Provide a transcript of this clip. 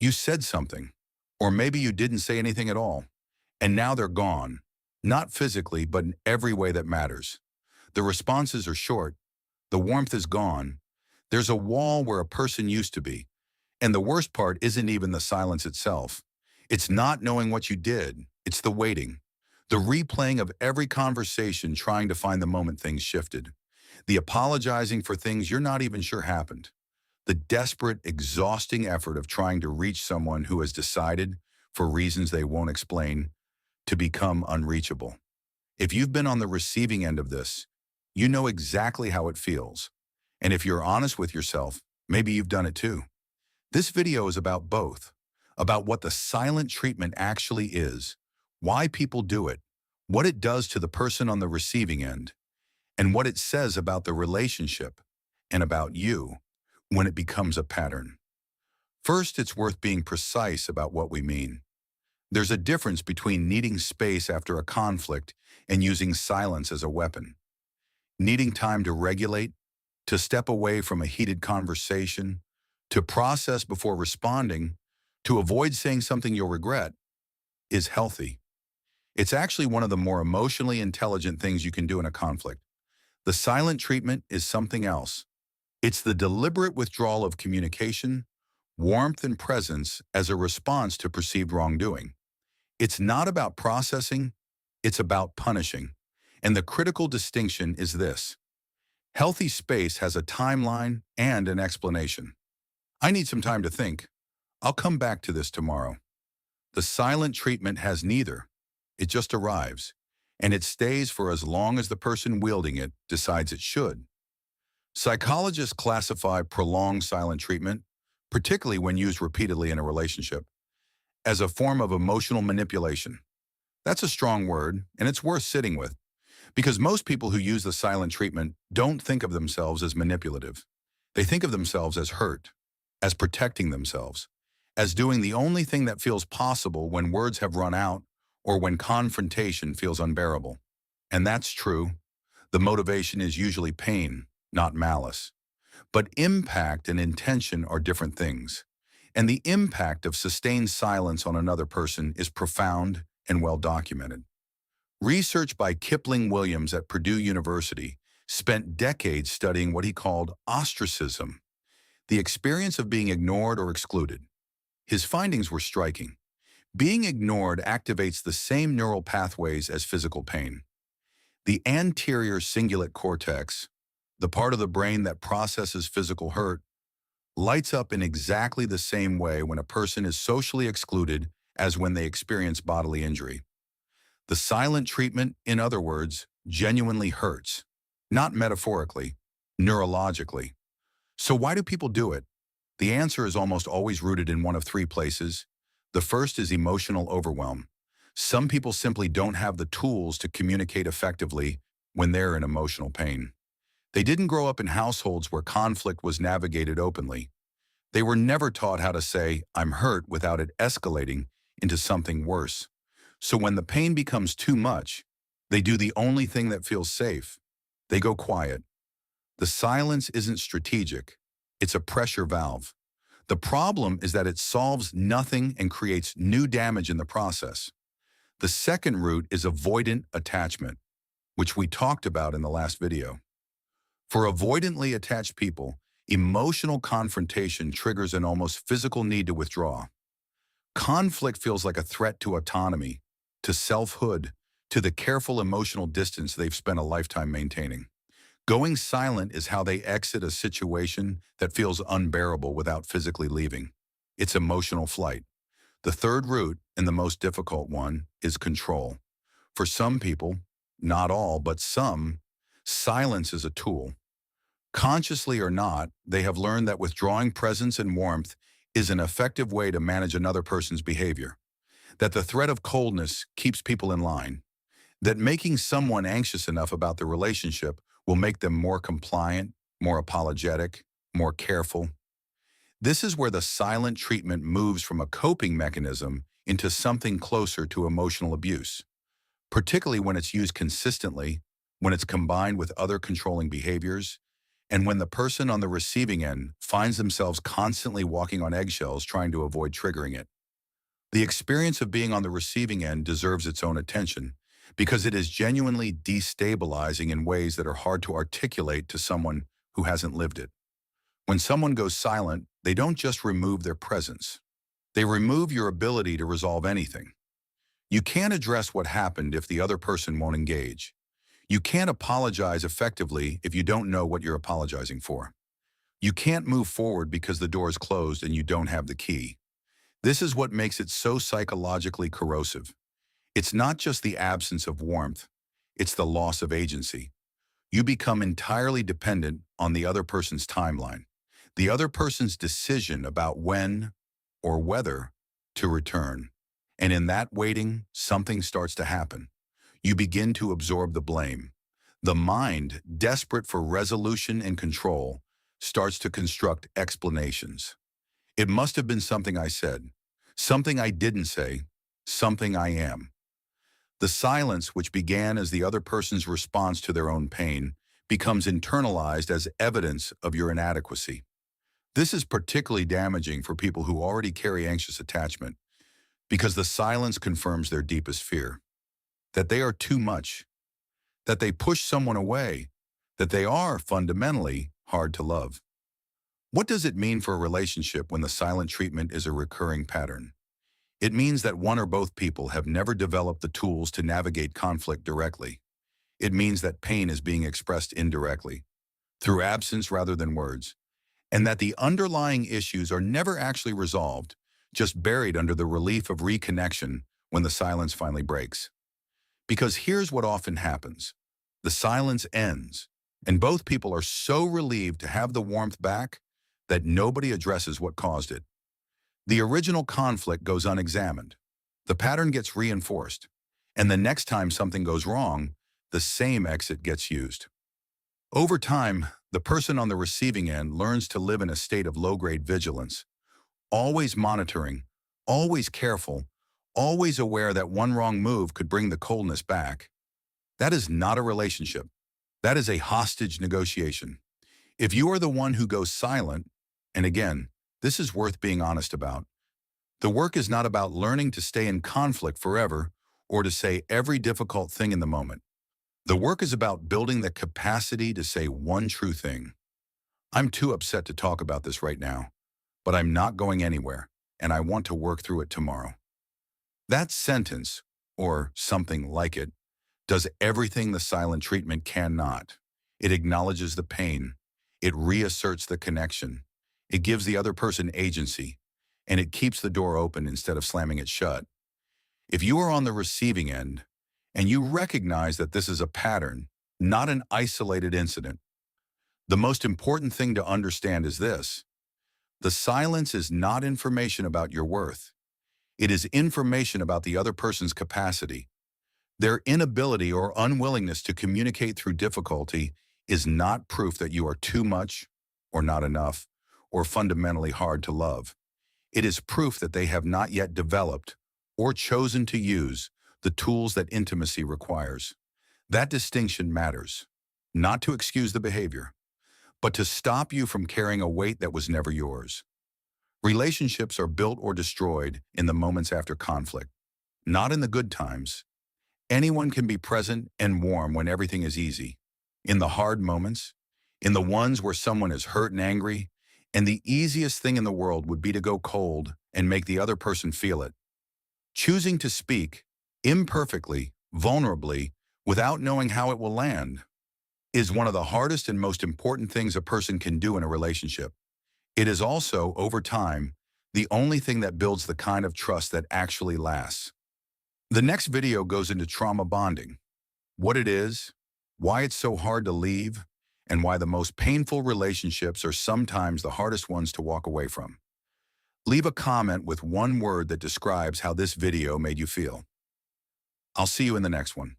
You said something, or maybe you didn't say anything at all, and now they're gone. Not physically, but in every way that matters. The responses are short, the warmth is gone, there's a wall where a person used to be, and the worst part isn't even the silence itself. It's not knowing what you did, it's the waiting. The replaying of every conversation trying to find the moment things shifted. The apologizing for things you're not even sure happened. The desperate, exhausting effort of trying to reach someone who has decided, for reasons they won't explain, to become unreachable. If you've been on the receiving end of this, you know exactly how it feels. And if you're honest with yourself, maybe you've done it too. This video is about both, about what the silent treatment actually is, why people do it, what it does to the person on the receiving end, and what it says about the relationship and about you when it becomes a pattern. First, it's worth being precise about what we mean. There's a difference between needing space after a conflict and using silence as a weapon. Needing time to regulate, to step away from a heated conversation, to process before responding, to avoid saying something you'll regret, is healthy. It's actually one of the more emotionally intelligent things you can do in a conflict. The silent treatment is something else. It's the deliberate withdrawal of communication, warmth, and presence as a response to perceived wrongdoing. It's not about processing, it's about punishing. And the critical distinction is this. Healthy space has a timeline and an explanation. I need some time to think. I'll come back to this tomorrow. The silent treatment has neither. It just arrives, and it stays for as long as the person wielding it decides it should. Psychologists classify prolonged silent treatment, particularly when used repeatedly in a relationship, as a form of emotional manipulation. That's a strong word, and it's worth sitting with, because most people who use the silent treatment don't think of themselves as manipulative. They think of themselves as hurt, as protecting themselves, as doing the only thing that feels possible when words have run out or when confrontation feels unbearable. And that's true. The motivation is usually pain, not malice. But impact and intention are different things. And the impact of sustained silence on another person is profound and well documented. Research by Kipling Williams at Purdue University spent decades studying what he called ostracism, the experience of being ignored or excluded. His findings were striking. Being ignored activates the same neural pathways as physical pain. The anterior cingulate cortex, the part of the brain that processes physical hurt, lights up in exactly the same way when a person is socially excluded as when they experience bodily injury. The silent treatment, in other words, genuinely hurts, not metaphorically, neurologically. So why do people do it? The answer is almost always rooted in one of three places. The first is emotional overwhelm. Some people simply don't have the tools to communicate effectively when they're in emotional pain. They didn't grow up in households where conflict was navigated openly. They were never taught how to say, "I'm hurt," without it escalating into something worse. So when the pain becomes too much, they do the only thing that feels safe. They go quiet. The silence isn't strategic. It's a pressure valve. The problem is that it solves nothing and creates new damage in the process. The second route is avoidant attachment, which we talked about in the last video. For avoidantly attached people, emotional confrontation triggers an almost physical need to withdraw. Conflict feels like a threat to autonomy, to selfhood, to the careful emotional distance they've spent a lifetime maintaining. Going silent is how they exit a situation that feels unbearable without physically leaving. It's emotional flight. The third route, and the most difficult one, is control. For some people, not all, but some, silence is a tool. Consciously or not, they have learned that withdrawing presence and warmth is an effective way to manage another person's behavior. That the threat of coldness keeps people in line. That making someone anxious enough about the relationship will make them more compliant, more apologetic, more careful. This is where the silent treatment moves from a coping mechanism into something closer to emotional abuse, particularly when it's used consistently, when it's combined with other controlling behaviors, And when the person on the receiving end finds themselves constantly walking on eggshells trying to avoid triggering it. The experience of being on the receiving end deserves its own attention because it is genuinely destabilizing in ways that are hard to articulate to someone who hasn't lived it. When someone goes silent, they don't just remove their presence. They remove your ability to resolve anything. You can't address what happened if the other person won't engage. You can't apologize effectively if you don't know what you're apologizing for. You can't move forward because the door is closed and you don't have the key. This is what makes it so psychologically corrosive. It's not just the absence of warmth, it's the loss of agency. You become entirely dependent on the other person's timeline, the other person's decision about when or whether to return. And in that waiting, something starts to happen. You begin to absorb the blame. The mind, desperate for resolution and control, starts to construct explanations. It must have been something I said, something I didn't say, something I am. The silence, which began as the other person's response to their own pain, becomes internalized as evidence of your inadequacy. This is particularly damaging for people who already carry anxious attachment, because the silence confirms their deepest fear, that they are too much, that they push someone away, that they are fundamentally hard to love. What does it mean for a relationship when the silent treatment is a recurring pattern? It means that one or both people have never developed the tools to navigate conflict directly. It means that pain is being expressed indirectly, through absence rather than words, and that the underlying issues are never actually resolved, just buried under the relief of reconnection when the silence finally breaks. Because here's what often happens. The silence ends, and both people are so relieved to have the warmth back that nobody addresses what caused it. The original conflict goes unexamined. The pattern gets reinforced, and the next time something goes wrong, the same exit gets used. Over time, the person on the receiving end learns to live in a state of low-grade vigilance, always monitoring, always careful, always aware that one wrong move could bring the coldness back. That is not a relationship. That is a hostage negotiation. If you are the one who goes silent, and again, this is worth being honest about, the work is not about learning to stay in conflict forever or to say every difficult thing in the moment. The work is about building the capacity to say one true thing. I'm too upset to talk about this right now, but I'm not going anywhere, and I want to work through it tomorrow. That sentence, or something like it, does everything the silent treatment cannot. It acknowledges the pain. It reasserts the connection. It gives the other person agency, and it keeps the door open instead of slamming it shut. If you are on the receiving end, and you recognize that this is a pattern, not an isolated incident, the most important thing to understand is this: the silence is not information about your worth. It is information about the other person's capacity. Their inability or unwillingness to communicate through difficulty is not proof that you are too much, or not enough, or fundamentally hard to love. It is proof that they have not yet developed or chosen to use the tools that intimacy requires. That distinction matters, not to excuse the behavior, but to stop you from carrying a weight that was never yours. Relationships are built or destroyed in the moments after conflict, not in the good times. Anyone can be present and warm when everything is easy. In the hard moments, in the ones where someone is hurt and angry, and the easiest thing in the world would be to go cold and make the other person feel it. Choosing to speak, imperfectly, vulnerably, without knowing how it will land, is one of the hardest and most important things a person can do in a relationship. It is also, over time, the only thing that builds the kind of trust that actually lasts. The next video goes into trauma bonding, what it is, why it's so hard to leave, and why the most painful relationships are sometimes the hardest ones to walk away from. Leave a comment with one word that describes how this video made you feel. I'll see you in the next one.